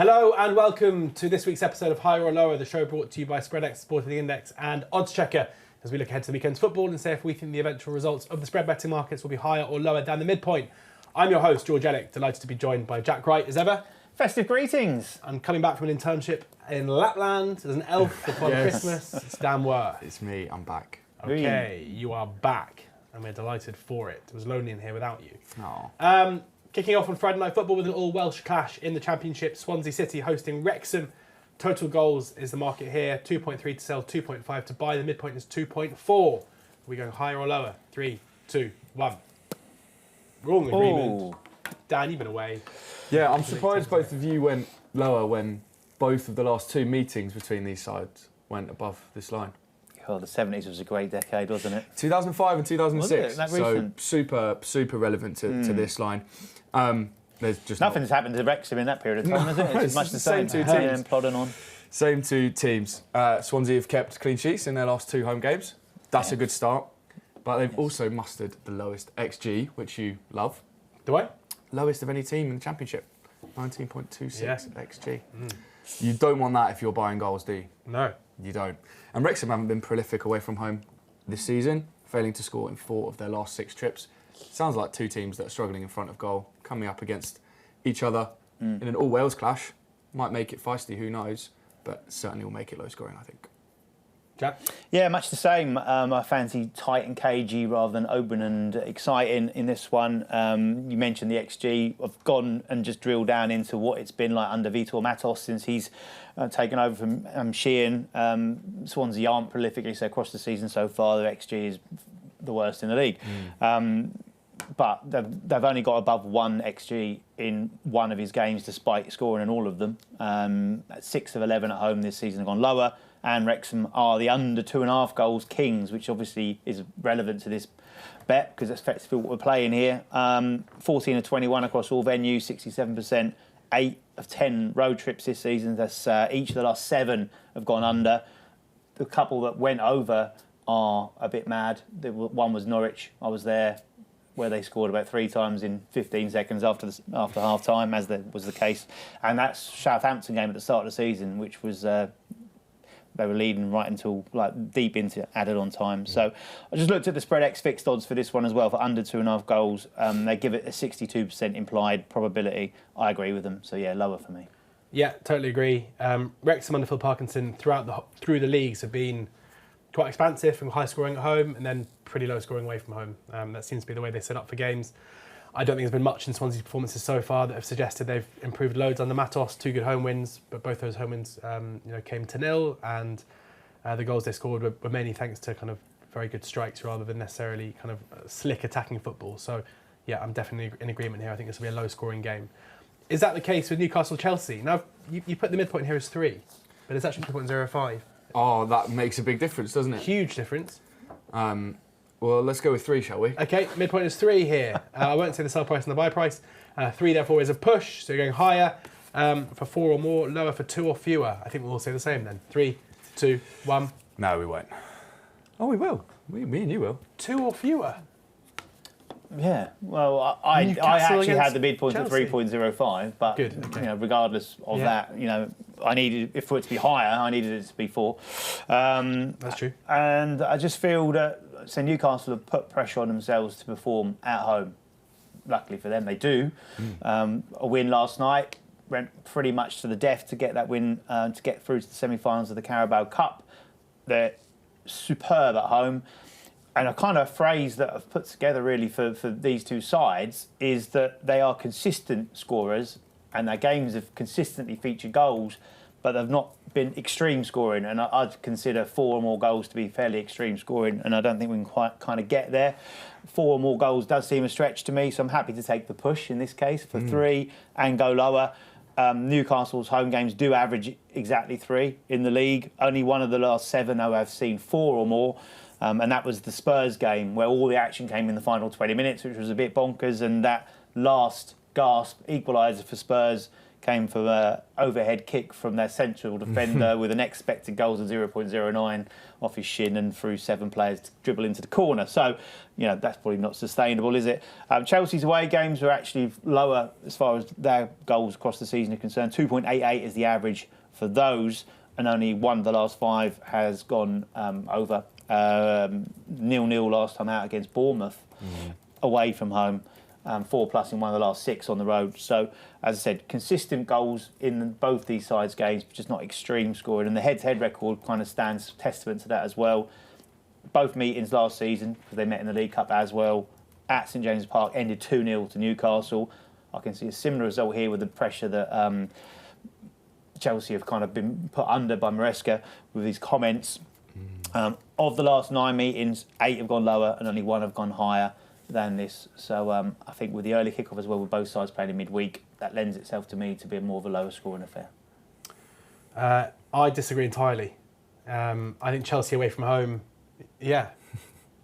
Hello and welcome to this week's episode of Higher or Lower, the show brought to you by SpreadX, Sporting Index and oddschecker, as we look ahead to the weekend's football and say if we think the eventual results of the spread betting markets will be higher or lower than the midpoint. I'm your host, George Ellick, delighted to be joined by Jack Wright as ever. Festive greetings. I'm coming back from an internship in Lapland as an elf for Christmas. It's Dan Wurr. It's me, I'm back. Okay, you are back and we're delighted for it. It was lonely in here without you. Oh. Kicking off on Friday Night Football with an all-Welsh clash in the Championship. Swansea City hosting Wrexham. Total goals is the market here. 2.3 to sell, 2.5 to buy. The midpoint is 2.4. Are we going higher or lower? 3, 2, 1. Wrong agreement. Dan, you've been away. Yeah, I'm surprised both of you went lower when both of the last two meetings between these sides went above this line. Oh, the 70s was a great decade, wasn't it? 2005 and 2006. Was it? That so recent? super relevant to this line. There's just Nothing's happened to Wrexham in that period of time, has it? It's much the same. Same two teams. Plodding on. Same two teams. Swansea have kept clean sheets in their last two home games. That's a good start. But they've also mustered the lowest XG, which you love. Do I? Lowest of any team in the Championship. 19.26 XG. Mm. You don't want that if you're buying goals, do you? No. You don't. And Wrexham haven't been prolific away from home this season, failing to score in 4 of their last 6 trips. Sounds like two teams that are struggling in front of goal, coming up against each other in an all-Wales clash. Might make it feisty, who knows, but certainly will make it low scoring, I think. Jack? Yeah, much the same. I fancy tight and cagey rather than open and exciting in this one. You mentioned the XG. I've gone and just drilled down into what it's been like under Vitor Matos since he's taken over from Sheehan. Swansea aren't prolific so across the season so far. The XG is the worst in the league. But they've only got above 1 XG in one of his games despite scoring in all of them. 6 of 11 at home this season have gone lower. And Wrexham are the under 2.5 goals kings, which obviously is relevant to this bet because that's effectively what we're playing here. 14 of 21 across all venues, 67%. 8 of 10 road trips this season. That's each of the last 7 have gone under. The couple that went over are a bit mad. One was Norwich. I was there, where they scored about 3 times in 15 seconds after half time, as was the case. And that's Southampton game at the start of the season, which was they were leading right until deep into added on time. So I just looked at the SpreadX fixed odds for this one as well for under 2.5 goals. They give it a 62% implied probability. I agree with them. So yeah, lower for me. Yeah, totally agree. Wrexham under Phil Parkinson through the leagues have been quite expansive and high scoring at home and then pretty low scoring away from home. That seems to be the way they set up for games. I don't think there's been much in Swansea's performances so far that have suggested they've improved loads under Matos. 2 good home wins, but both those home wins came to nil, and the goals they scored were mainly thanks to kind of very good strikes rather than necessarily kind of slick attacking football. So yeah, I'm definitely in agreement here. I think this will be a low scoring game. Is that the case with Newcastle-Chelsea? Now, you put the midpoint here as 3, but it's actually 3.05. Oh, that makes a big difference, doesn't it? Huge difference. Well, let's go with 3, shall we? Okay, midpoint is 3 here. I won't say the sell price and the buy price. 3, therefore, is a push, so you're going higher for 4 or more, lower for 2 or fewer. I think we'll all say the same then. 3, 2, 1. No, we won't. Oh, we will. Me and you will. 2 or fewer. Yeah, well, I actually had the midpoint at 3.05, but good, okay. Regardless of that, I needed, if for it to be higher, I needed it to be 4. That's true. And I just feel that Newcastle have put pressure on themselves to perform at home. Luckily for them, they do. A win last night went pretty much to the death to get that win to get through to the semi-finals of the Carabao Cup. They're superb at home. And a kind of phrase that I've put together really for these two sides is that they are consistent scorers and their games have consistently featured goals, but they've not been extreme scoring. And I'd consider 4 or more goals to be fairly extreme scoring, and I don't think we can quite kind of get there. 4 or more goals does seem a stretch to me, so I'm happy to take the push in this case for 3 and go lower. Newcastle's home games do average exactly 3 in the league. Only one of the last 7, though, I've seen 4 or more. And that was the Spurs game where all the action came in the final 20 minutes, which was a bit bonkers. And that last gasp equaliser for Spurs came from an overhead kick from their central defender with an expected goals of 0.09 off his shin and through 7 players to dribble into the corner. So, that's probably not sustainable, is it? Chelsea's away games were actually lower as far as their goals across the season are concerned. 2.88 is the average for those, and only one of the last 5 has gone over. 0-0 last time out against Bournemouth, away from home. 4+ in one of the last 6 on the road. So, as I said, consistent goals in both these sides' games, just not extreme scoring. And the head-to-head record kind of stands testament to that as well. Both meetings last season, because they met in the League Cup as well, at St James's Park, ended 2-0 to Newcastle. I can see a similar result here with the pressure that Chelsea have kind of been put under by Maresca with his comments. Of the last 9 meetings, 8 have gone lower and only 1 have gone higher than this. So I think with the early kickoff as well, with both sides playing in midweek, that lends itself to me to be more of a lower scoring affair. I disagree entirely. I think Chelsea away from home, what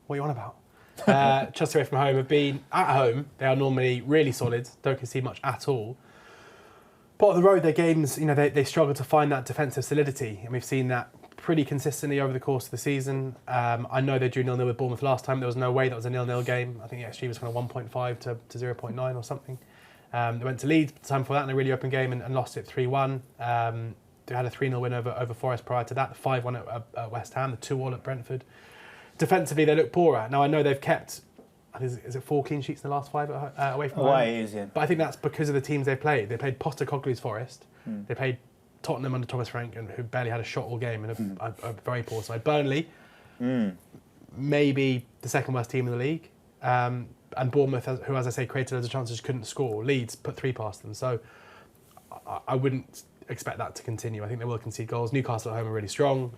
are you on about? Chelsea away from home have been, at home, they are normally really solid, don't concede much at all. But on the road, their games, they struggle to find that defensive solidity, and we've seen that pretty consistently over the course of the season. I know they drew 0-0 with Bournemouth last time. There was no way that was a 0-0 game. I think the XG was kind of 1.5 to 0.9 or something. They went to Leeds the time before that in a really open game and lost it 3-1. They had a 3-0 win over Forest prior to that, the 5-1 at West Ham, the 2-2 at Brentford. Defensively, they look poorer. Now, I know they've kept, is it 4 clean sheets in the last 5 away from home? Away it is, yeah. But I think that's because of the teams they played. They played Postecoglou's Forest. They played Tottenham under Thomas Frank, and who barely had a shot all game, and a very poor side. Burnley, maybe the second worst team in the league. And Bournemouth, who, as I say, created loads of chances, couldn't score. Leeds put 3 past them. So I wouldn't expect that to continue. I think they will concede goals. Newcastle at home are really strong,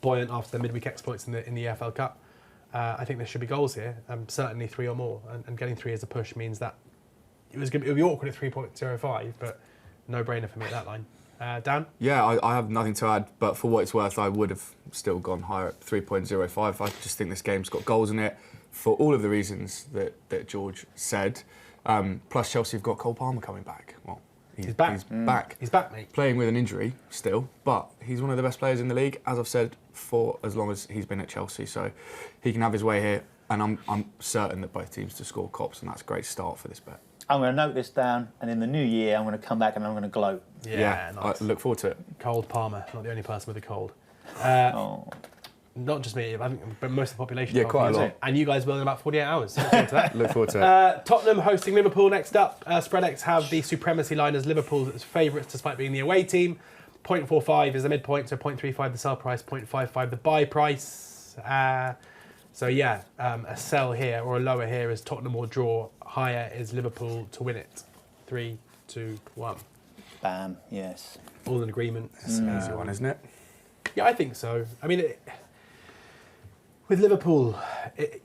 buoyant after their midweek exploits in the EFL Cup. I think there should be goals here, certainly 3 or more. And getting 3 as a push means that it would be awkward at 3.05, but no-brainer for me at that line. Dan? Yeah, I have nothing to add, but for what it's worth, I would have still gone higher at 3.05. I just think this game's got goals in it for all of the reasons that George said. Plus, Chelsea have got Cole Palmer coming back. Well, he's back. He's back. He's back, mate. Playing with an injury still, but he's one of the best players in the league, as I've said, for as long as he's been at Chelsea. So he can have his way here, and I'm certain that both teams to score cops, and that's a great start for this bet. I'm going to note this down, and in the new year, I'm going to come back and I'm going to gloat. Yeah, nice. I look forward to it. Cold Palmer, not the only person with a cold. Not just me, I think, but most of the population. Yeah, quite a lot. And you guys will in about 48 hours. Look forward to that. Look forward to it. Tottenham hosting Liverpool next up. Spreadex have the supremacy line as Liverpool as favourites despite being the away team. 0.45 is the midpoint, so 0.35 the sell price, 0.55 the buy price. A sell here or a lower here is Tottenham will draw. Higher is Liverpool to win it. 3, 2, 1. Bam, yes. All in agreement. It's an easy one, isn't it? Yeah, I think so. I mean, with Liverpool,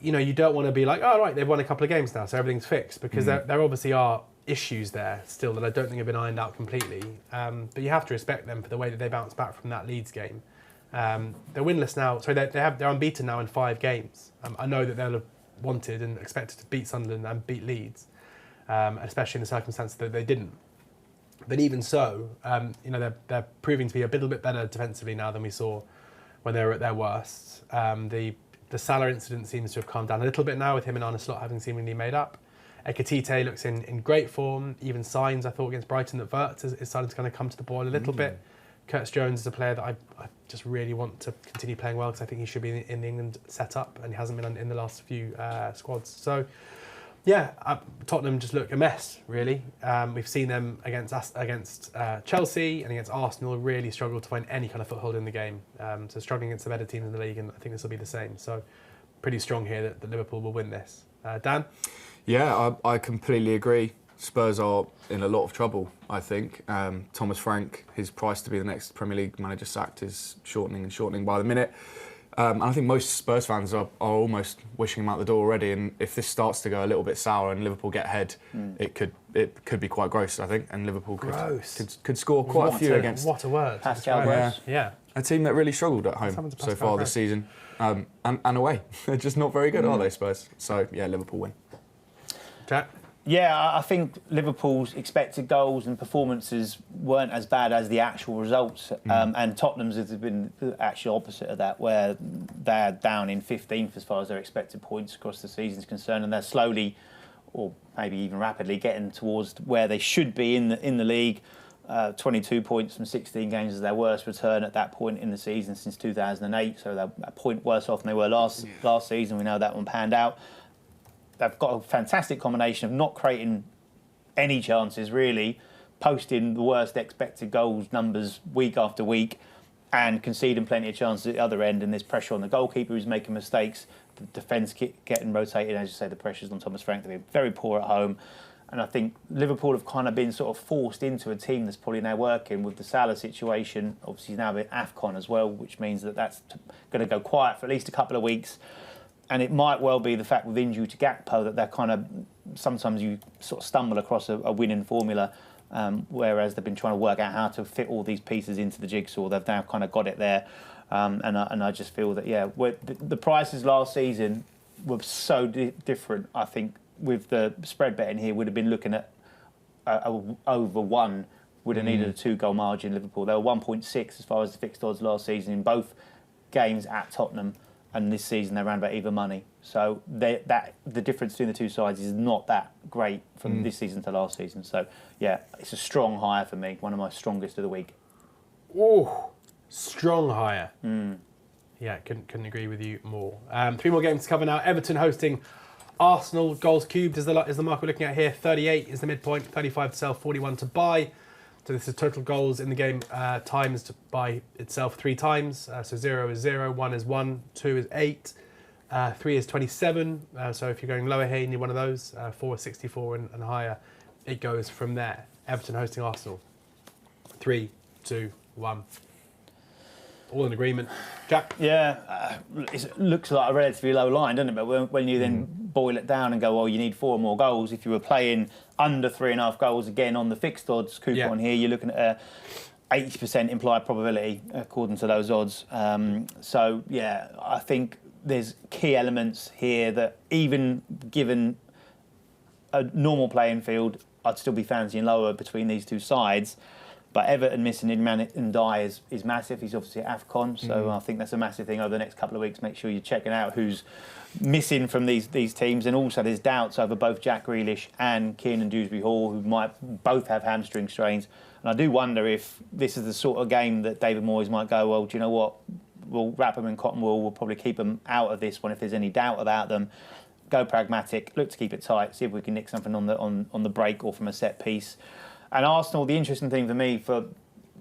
you don't want to be like, oh, right, they've won a couple of games now, so everything's fixed, because there obviously are issues there still that I don't think have been ironed out completely. But you have to respect them for the way that they bounced back from that Leeds game. They're winless now. Sorry, they're unbeaten now in 5 games. I know that they'll have wanted and expected to beat Sunderland and beat Leeds, especially in the circumstances that they didn't. But even so, they're proving to be a little bit better defensively now than we saw when they were at their worst. The Salah incident seems to have calmed down a little bit now, with him and Arne Slot having seemingly made up. Ekitike looks in great form. Even signs, I thought, against Brighton that Wirtz is starting to kind of come to the boil a little bit. Curtis Jones is a player that I just really want to continue playing well, because I think he should be in the England setup, and he hasn't been in the last few squads. So, Tottenham just look a mess, really. We've seen them against Chelsea and against Arsenal really struggle to find any kind of foothold in the game. So struggling against the better teams in the league, and I think this will be the same. So pretty strong here that Liverpool will win this. Dan? Yeah, I completely agree. Spurs are in a lot of trouble, I think. Thomas Frank, his price to be the next Premier League manager sacked is shortening by the minute. And I think most Spurs fans are almost wishing him out the door already. And if this starts to go a little bit sour and Liverpool get ahead, it could be quite gross, I think. And Liverpool could score quite a few against. What a word! Pascal Gross. Yeah, a team that really struggled at home so far this season, and away. They're just not very good, are they, Spurs? So yeah, Liverpool win. Jack? Yeah, I think Liverpool's expected goals and performances weren't as bad as the actual results, and Tottenham's has been actually opposite of that, where they're down in 15th as far as their expected points across the season is concerned, and they're slowly, or maybe even rapidly, getting towards where they should be in the league. 22 points from 16 games is their worst return at that point in the season since 2008, so they're a point worse off than they were last season. We know that one panned out. They've got a fantastic combination of not creating any chances, really, posting the worst expected goals numbers week after week, and conceding plenty of chances at the other end. And there's pressure on the goalkeeper who's making mistakes, the defence getting rotated. As you say, the pressure's on Thomas Frank. They've been very poor at home. And I think Liverpool have kind of been sort of forced into a team that's probably now working with the Salah situation. Obviously, he's now been AFCON as well, which means that that's going to go quiet for at least a couple of weeks. And it might well be the fact with injury to Gakpo that they're kind of, sometimes you sort of stumble across a winning formula, whereas they've been trying to work out how to fit all these pieces into the jigsaw. They've now kind of got it there. And I just feel that, the prices last season were so different. I think with the spread betting here, would have been looking at over one, would have needed a 2-goal margin, Liverpool. They were 1.6 as far as the fixed odds last season in both games at Tottenham. And this season they're around about even money. So the difference between the two sides is not that great from this season to last season. So, it's a strong hire for me, one of my strongest of the week. Oh, strong hire. Yeah, couldn't agree with you more. 3 more games to cover now. Everton hosting Arsenal. Goals cubed is the mark we're looking at here. 38 is the midpoint, 35 to sell, 41 to buy. So this is total goals in the game times by itself 3 times. So 0 is 0, 1 is 1, 2 is 8, 3 is 27. So if you're going lower here, you need one of those. 4 is 64 and higher. It goes from there. Everton hosting Arsenal. 3, 2, 1. All in agreement. Jack? Yeah, it looks like a relatively low line, doesn't it? But when you then boil it down and go, well, you need 4 more goals. If you were playing under 3.5 goals, again, on the fixed odds coupon here, you're looking at a 80% implied probability, according to those odds. I think there's key elements here that even given a normal playing field, I'd still be fancying lower between these two sides. But Everton missing Man Utd is massive. He's obviously at AFCON, so I think that's a massive thing over the next couple of weeks. Make sure you're checking out who's missing from these teams. And also there's doubts over both Jack Grealish and Kiernan Dewsbury-Hall, who might both have hamstring strains. And I do wonder if this is the sort of game that David Moyes might go, well, do you know what? We'll wrap them in cotton wool. We'll probably keep them out of this one if there's any doubt about them. Go pragmatic, look to keep it tight, see if we can nick something on the break or from a set piece. And Arsenal, the interesting thing for me for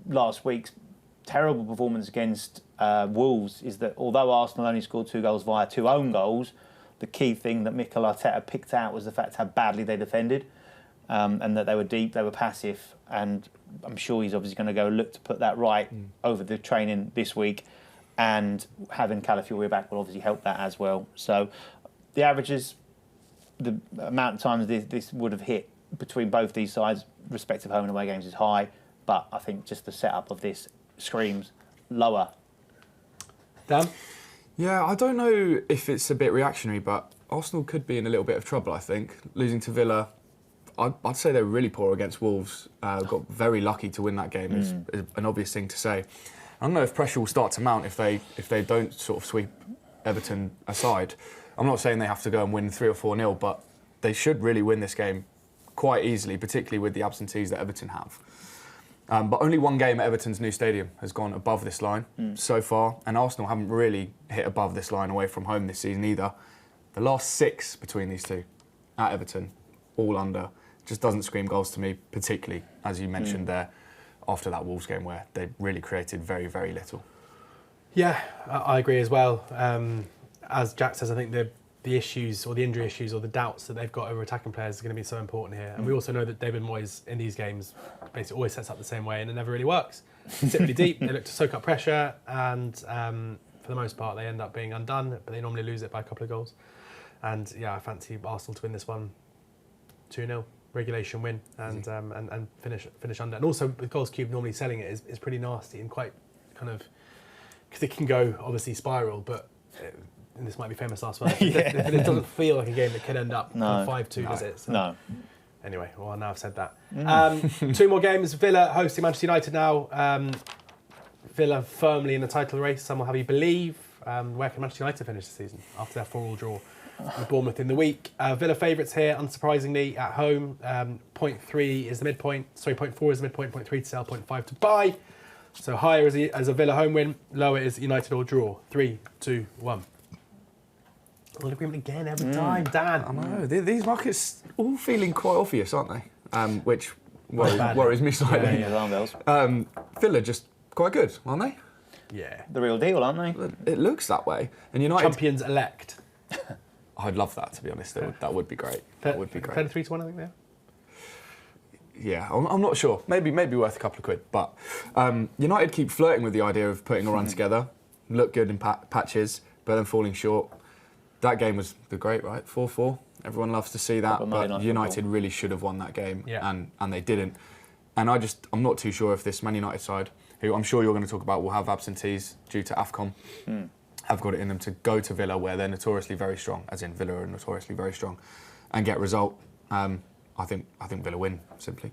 last week's terrible performance against Wolves is that although Arsenal only scored 2 goals via 2 own goals, the key thing that Mikel Arteta picked out was the fact how badly they defended, and that they were deep, they were passive, and I'm sure he's obviously going to go look to put that right over the training this week, and having Calafiori back will obviously help that as well. So the averages, the amount of times this would have hit between both these sides, respective home and away games, is high, but I think just the setup of this screams lower. Dan? Yeah, I don't know if it's a bit reactionary, but Arsenal could be in a little bit of trouble, I think. Losing to Villa, I'd say they were really poor against Wolves. Got very lucky to win that game, is an obvious thing to say. I don't know if pressure will start to mount if they don't sort of sweep Everton aside. I'm not saying they have to go and win 3 or 4-0, but they should really win this game quite easily, particularly with the absentees that Everton have. But only 1 game at Everton's new stadium has gone above this line so far, and Arsenal haven't really hit above this line away from home this season either. The last 6 between these two at Everton, all under, just doesn't scream goals to me, particularly, as you mentioned there, after that Wolves game where they really created very, very little. Yeah, I agree as well. As Jack says, I think the issues or the injury issues or the doubts that they've got over attacking players are going to be so important here. And we also know that David Moyes in these games basically always sets up the same way and it never really works. They sit really deep, they look to soak up pressure, and for the most part they end up being undone, but they normally lose it by a couple of goals. And I fancy Arsenal to win this one 2-0, regulation win, and finish under. And also with goals cube, normally selling it is pretty nasty and quite kind of, because it can go obviously spiral, but and this might be famous last words, it doesn't feel like a game that could end up 5-2, does it? So, No. Anyway, well, now I've said that. 2 more games. Villa hosting Manchester United now. Villa firmly in the title race, some will have you believe. Where can Manchester United finish the season after their 4-4 draw with Bournemouth in the week? Villa favourites here, unsurprisingly, at home. 0.3 is the midpoint. Sorry, 0.4 is the midpoint, 0.3 to sell, 0.5 to buy. So higher as a Villa home win, lower is United or draw. 3, 2, 1. Well, agreement again every time, Dan. I know, these markets all feeling quite obvious, aren't they? Which worries me slightly. Yeah, alarm bells. Villa just quite good, aren't they? Yeah. The real deal, aren't they? It looks that way. And United... Champions elect. I'd love that, to be honest. That would be great. That would be great. 33-1, I think, there. Yeah, I'm not sure. Maybe worth a couple of quid. But United keep flirting with the idea of putting a run together, look good in patches, but then falling short. That game was great, right? 4-4. Everyone loves to see that, but United really should have won that game, and they didn't. And I'm not too sure if this Man United side, who I'm sure you're going to talk about, will have absentees due to AFCON, have got it in them to go to Villa, where they're notoriously very strong, as in Villa are notoriously very strong, and get a result. I think Villa win, simply.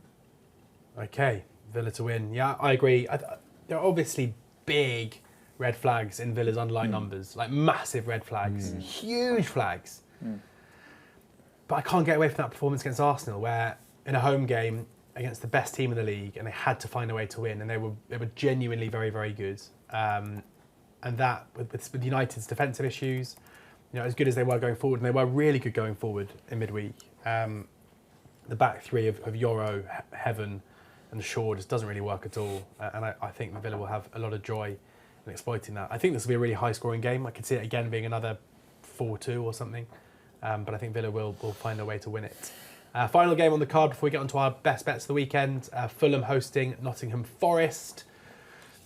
Okay, Villa to win. Yeah, I agree. There are obviously big red flags in Villa's underlying numbers, like massive red flags, huge flags. But I can't get away from that performance against Arsenal, where in a home game against the best team in the league, and they had to find a way to win, and they were genuinely very, very good. And that with United's defensive issues, as good as they were going forward, and they were really good going forward in midweek. The back three of Yoro, Heaven, and Shaw just doesn't really work at all. And I think the Villa will have a lot of joy in exploiting that. I think this will be a really high-scoring game. I could see it again being another 4-2 or something. But I think Villa will find a way to win it. Final game on the card before we get on to our best bets of the weekend. Fulham hosting Nottingham Forest.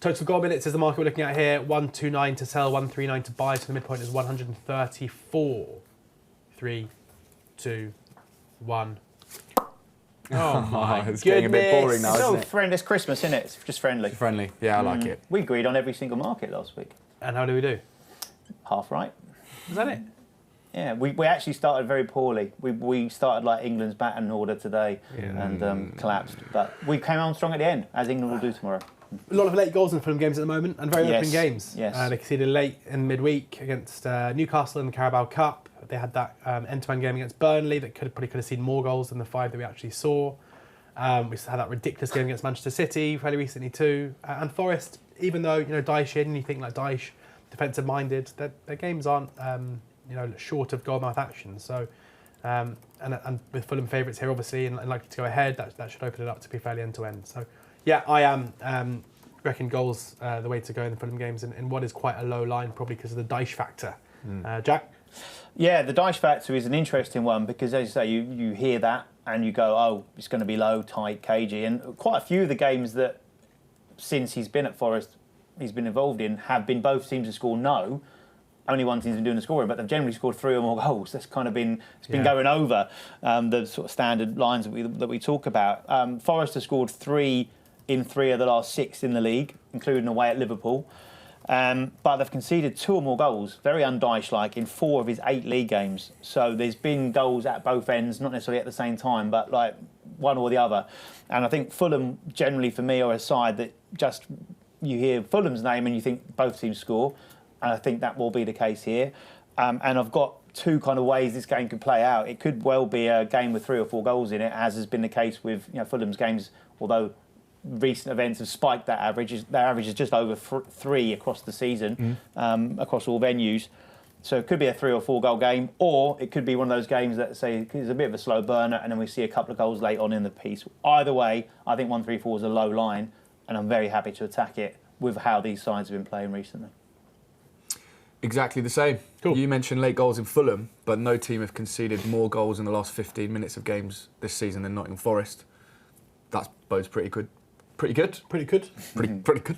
Total goal minutes is the market we're looking at here. 129 to sell, 139 to buy. So the midpoint is 134. 3, 2, 1. Oh my It's goodness. getting a bit boring now, So isn't it? friendly. It's Christmas, isn't it? It's just friendly. Friendly. Yeah, I like it. We agreed on every single market last week. And how do we do? Half right. Is that it? Yeah, we actually started very poorly. We started like England's batting order today and collapsed. But we came on strong at the end, as England will do tomorrow. A lot of late goals in Fulham games at the moment, and very open games. Yes. They conceded late in midweek against Newcastle in the Carabao Cup. They had that end-to-end game against Burnley that probably could have seen more goals than the 5 that we actually saw. We had that ridiculous game against Manchester City fairly recently too. And Forest, even though Dyche in, you think like Dyche, defensive-minded, their games aren't short of goalmouth action. So, and with Fulham favourites here, obviously, and likely to go ahead, that should open it up to be fairly end-to-end. So, yeah, I am reckon goals the way to go in the Fulham games in what is quite a low line, probably because of the Dyche factor. Jack? Yeah, the Dyche factor is an interesting one because, as you say, you hear that and you go, oh, it's going to be low, tight, cagey. And quite a few of the games that, since he's been at Forest, he's been involved in, have been both teams to score no. Only one team's been doing the scoring, but they've generally scored 3 or more goals. That's kind of been going over the sort of standard lines that we talk about. Forest have scored 3 in 3 of the last 6 in the league, including away at Liverpool. But they've conceded 2 or more goals, very un-Dyche-like, in 4 of his 8 league games. So there's been goals at both ends, not necessarily at the same time, but like one or the other. And I think Fulham, generally for me, are a side that just, you hear Fulham's name and you think both teams score. And I think that will be the case here. And I've got 2 kind of ways this game could play out. It could well be a game with 3 or 4 goals in it, as has been the case with Fulham's games, although recent events have spiked that average. Their average is just over 3 across the season, across all venues. So it could be a 3 or 4 goal game, or it could be one of those games that, say, is a bit of a slow burner and then we see a couple of goals late on in the piece. Either way, I think 1-3-4 is a low line, and I'm very happy to attack it with how these sides have been playing recently. Exactly the same. Cool. You mentioned late goals in Fulham, but no team have conceded more goals in the last 15 minutes of games this season than Nottingham Forest. That bodes pretty good. Pretty good? Pretty good. Pretty good.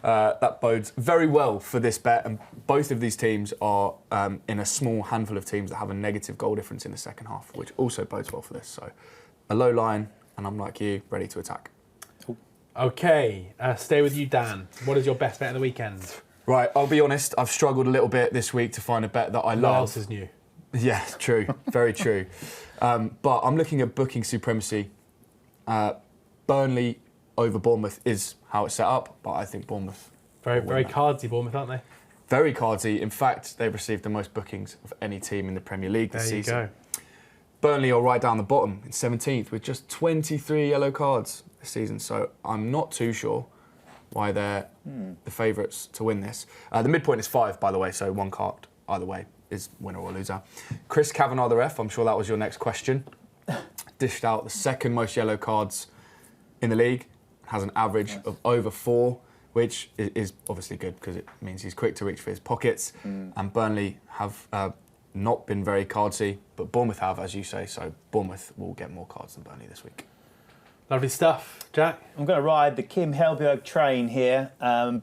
That bodes very well for this bet, and both of these teams are in a small handful of teams that have a negative goal difference in the second half, which also bodes well for this. So a low line, and I'm like you, ready to attack. Okay, stay with you, Dan. What is your best bet of the weekend? Right, I'll be honest, I've struggled a little bit this week to find a bet that I love. What else is new? Yeah, true. Very true. But I'm looking at booking supremacy. Burnley over Bournemouth is how it's set up, but I think Bournemouth... Very cardsy Bournemouth, aren't they? Very cardsy. In fact, they've received the most bookings of any team in the Premier League this season. There you go. Burnley are right down the bottom in 17th with just 23 yellow cards this season, so I'm not too sure why they're the favourites to win this. The midpoint is 5, by the way, so 1 card either way is winner or loser. Chris Kavanagh, the ref, I'm sure that was your next question, dished out the second most yellow cards in the league, has an average of over 4, which is obviously good because it means he's quick to reach for his pockets. And Burnley have not been very cardsy, but Bournemouth have, as you say, so Bournemouth will get more cards than Burnley this week. Lovely stuff. Jack? I'm going to ride the Kim Helberg train here.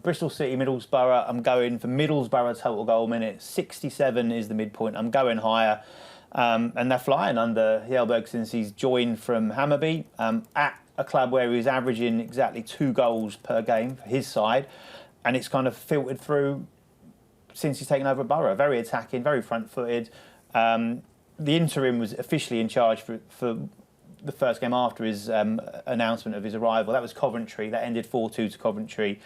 Bristol City, Middlesbrough. I'm going for Middlesbrough total goal minute. 67 is the midpoint. I'm going higher. And they're flying under Helberg since he's joined from Hammarby at a club where he's averaging exactly 2 goals per game for his side. And it's kind of filtered through since he's taken over Borough. Very attacking, very front-footed. The interim was officially in charge for the first game after his announcement of his arrival. That was Coventry. That ended 4-2 to Coventry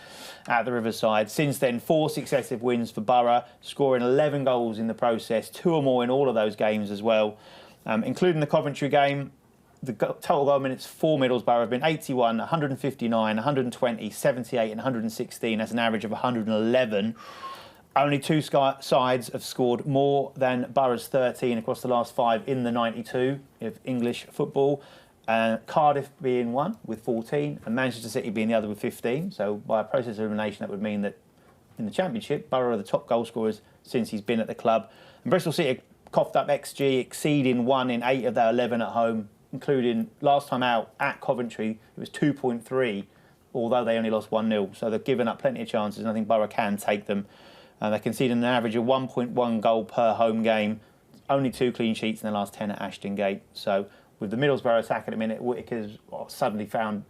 at the Riverside. Since then, 4 successive wins for Borough, scoring 11 goals in the process, 2 or more in all of those games as well. Including the Coventry game, the total goal minutes for Middlesbrough have been 81, 159, 120, 78 and 116. That's an average of 111. Only 2 sides have scored more than Borough's 13 across the last 5 in the 92 of English football. Cardiff being one with 14 and Manchester City being the other with 15. So by a process of elimination, that would mean that in the Championship, Borough are the top goal scorers since he's been at the club. And Bristol City coughed up XG, exceeding 1 in 8 of their 11 at home, including last time out at Coventry, it was 2.3, although they only lost 1-0. So they've given up plenty of chances, and I think Borough can take them. They're conceding an average of 1.1 goal per home game, only 2 clean sheets in the last 10 at Ashton Gate. So with the Middlesbrough attack at the minute, Whittaker's suddenly found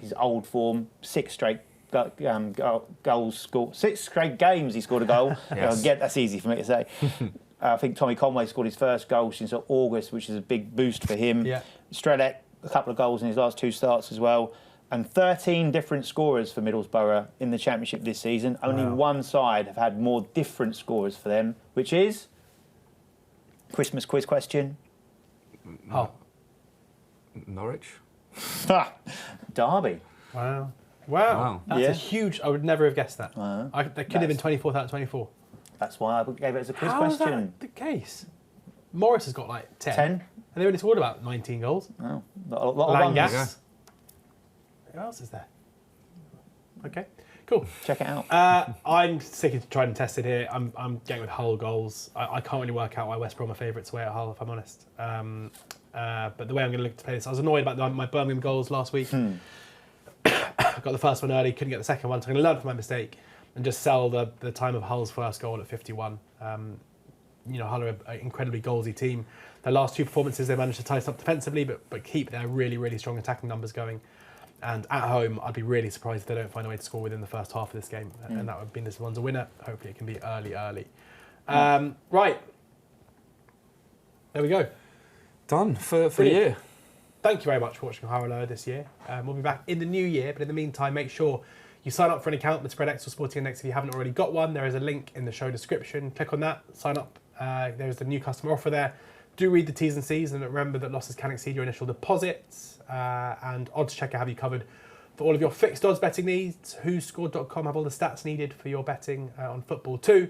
his old form, 6 straight goals scored, 6 straight games he scored a goal. Yes. That's easy for me to say. I think Tommy Conway scored his first goal since August, which is a big boost for him. Yeah. Strelec, a couple of goals in his last 2 starts as well. And 13 different scorers for Middlesbrough in the Championship this season. Only one side have had more different scorers for them, which is... Christmas quiz question. Oh. Norwich? Derby. Wow. That's a huge... I would never have guessed that. That could have been 24th out of 24. That's why I gave it as a quiz How question. How is that the case? Morris has got like 10. 10? And they only scored about 19 goals. Oh, a lot of Langas. ones. Who else is there? Okay, cool. Check it out. I'm sticking to tried and tested here. I'm going with Hull goals. I can't really work out why West Brom are favourites away at Hull, if I'm honest. But the way I'm going to look to play this, I was annoyed about my Birmingham goals last week. Got the first one early, couldn't get the second one, so I'm going to learn from my mistake and just sell the time of Hull's first goal at 51. Hull are an incredibly goalsy team. Their last 2 performances, they managed to tighten up defensively, but keep their really, really strong attacking numbers going. And at home, I'd be really surprised if they don't find a way to score within the first half of this game. And that would mean this one's a winner. Hopefully it can be early. Right. There we go. Done for the year. Thank you very much for watching High or Lower this year. We'll be back in the new year. But in the meantime, make sure you sign up for an account with Spread X or Sporting Index if you haven't already got one. There is a link in the show description. Click on that. Sign up. There is the new customer offer there. Do read the T's and C's and remember that losses can exceed your initial deposits. And oddschecker have you covered for all of your fixed odds betting needs. WhoScored.com have all the stats needed for your betting on football too.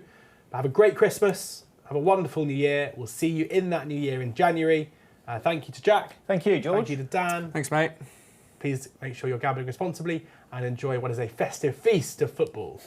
But have a great Christmas. Have a wonderful new year. We'll see you in that new year in January. Thank you to Jack. Thank you, George. Thank you to Dan. Thanks, mate. Please make sure you're gambling responsibly and enjoy what is a festive feast of football.